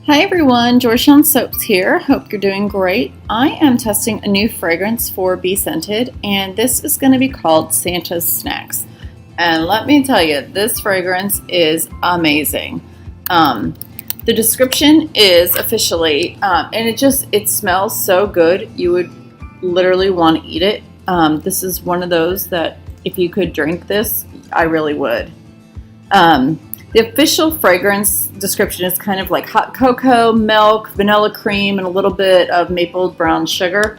Hi everyone, Georgetown Soaps here. Hope you're doing great. I am testing a new fragrance for BeScented, and this is going to be called Santa's Snacks. And let me tell you, this fragrance is amazing. The description is officially, and it smells so good, you would literally want to eat it. This is one of those that if you could drink this, I really would. The official fragrance description is kind of like hot cocoa, milk, vanilla cream, and a little bit of maple brown sugar.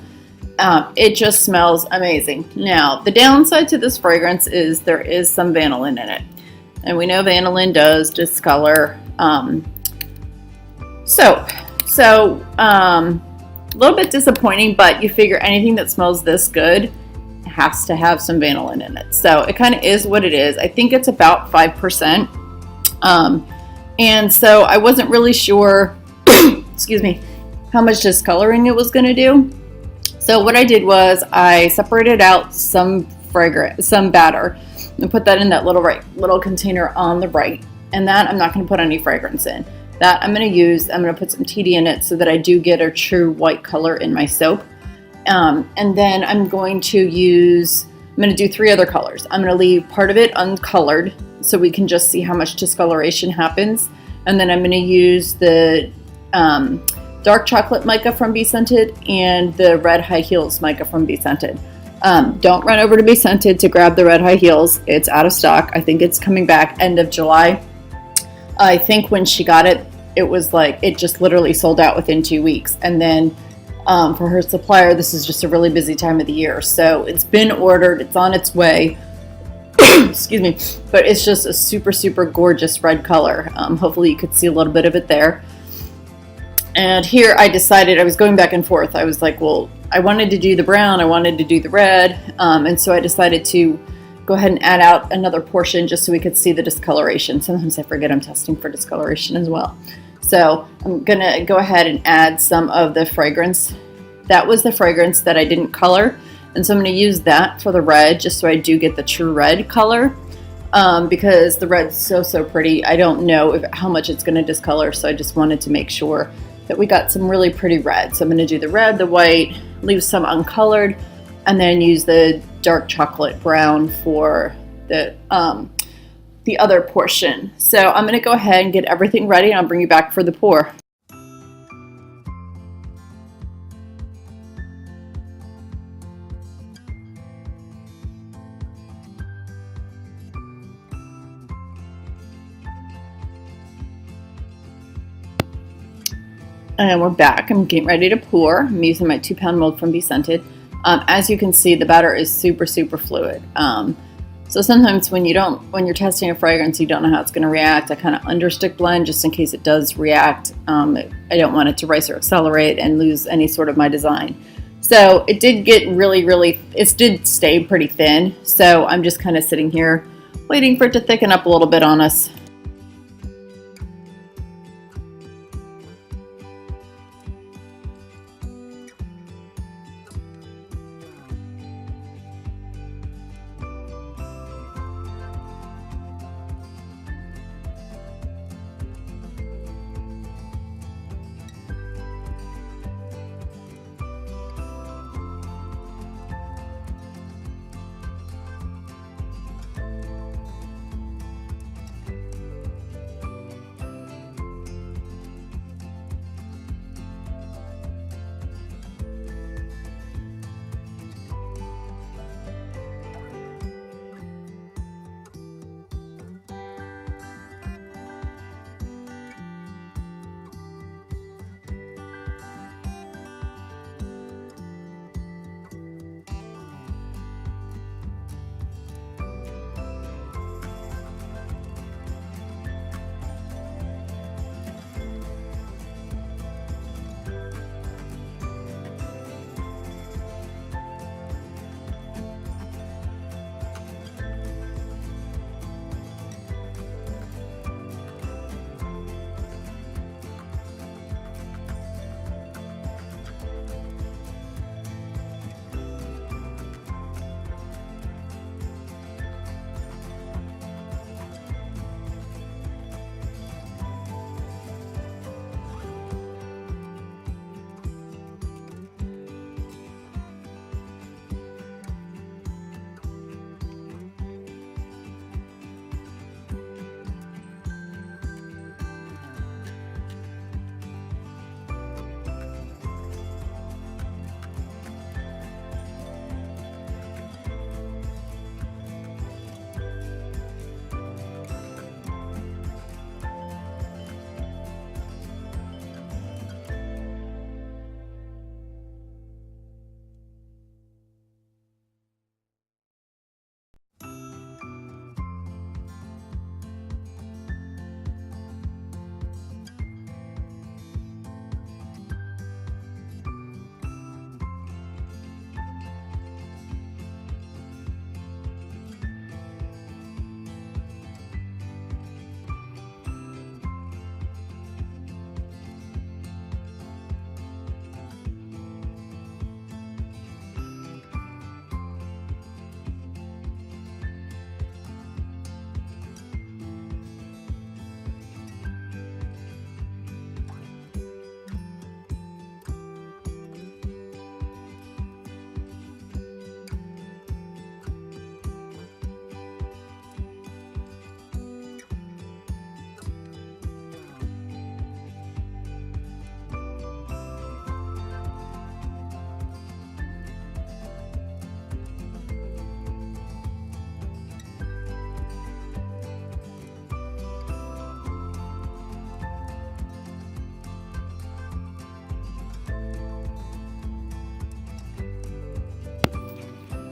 It just smells amazing. Now, the downside to this fragrance is there is some vanillin in it. And we know vanillin does discolor soap. So, a little bit disappointing, but you figure anything that smells this good has to have some vanillin in it. So, it kind of is what it is. I think it's about 5%. And so I wasn't really sure, excuse me, how much discoloring it was going to do. So what I did was I separated out some batter, and put that in that little container on the right. And that I'm not going to put any fragrance in. That I'm going to put some TD in it so that I do get a true white color in my soap. And then I'm going to do 3 other colors. I'm going to leave part of it uncolored, so we can just see how much discoloration happens. And then I'm going to use the dark chocolate mica from BeScented and the red high heels mica from BeScented. Don't run over to BeScented to grab the red high heels. It's out of stock. I think it's coming back end of July. I think when she got it, it was like it just literally sold out within 2 weeks. And then for her supplier, this is just a really busy time of the year. So it's been ordered. It's on its way. Excuse me, but it's just a super, super gorgeous red color. Hopefully you could see a little bit of it there. And here I decided, I was going back and forth. I was like, well, I wanted to do the brown, I wanted to do the red, and so I decided to go ahead and add out another portion just so we could see the discoloration. Sometimes I forget I'm testing for discoloration as well. So I'm gonna go ahead and add some of the fragrance. That was the fragrance that I didn't color. And so I'm going to use that for the red, just so I do get the true red color, because the red's so pretty. I don't know how much it's going to discolor, so I just wanted to make sure that we got some really pretty red. So I'm going to do the red, the white, leave some uncolored, and then use the dark chocolate brown for the other portion. So I'm going to go ahead and get everything ready, and I'll bring you back for the pour. And we're back. I'm getting ready to pour. I'm using my 2-pound mold from BeScented. As you can see, the batter is super fluid. So sometimes when you're testing a fragrance, you don't know how it's going to react. I kind of understick blend just in case it does react. I don't want it to rise or accelerate and lose any sort of my design. So it did get it did stay pretty thin. So I'm just kind of sitting here waiting for it to thicken up a little bit on us.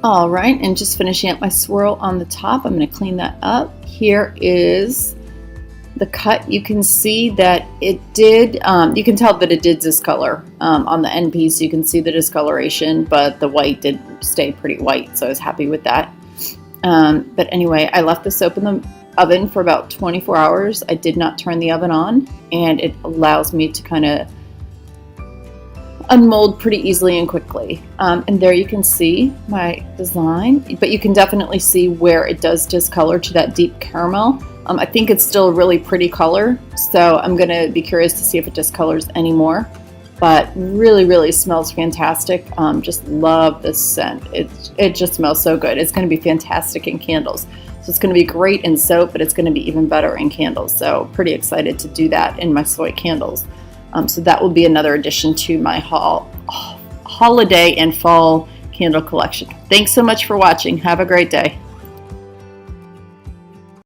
All right, and just finishing up my swirl on the top. I'm going to clean that up. Here is the cut. You can see that it did, you can tell that it did discolor on the end piece. You can see the discoloration, but the white did stay pretty white, so I was happy with that. But anyway, I left the soap in the oven for about 24 hours. I did not turn the oven on, and it allows me to kind of unmold pretty easily and quickly. And there you can see my design, but you can definitely see where it does discolor to that deep caramel. I think it's still a really pretty color, so I'm going to be curious to see if it discolors anymore. But really, really smells fantastic. Just love this scent. It just smells so good. It's going to be fantastic in candles. So it's going to be great in soap, but it's going to be even better in candles. So pretty excited to do that in my soy candles. So that will be another addition to my holiday and fall candle collection. Thanks so much for watching. Have a great day.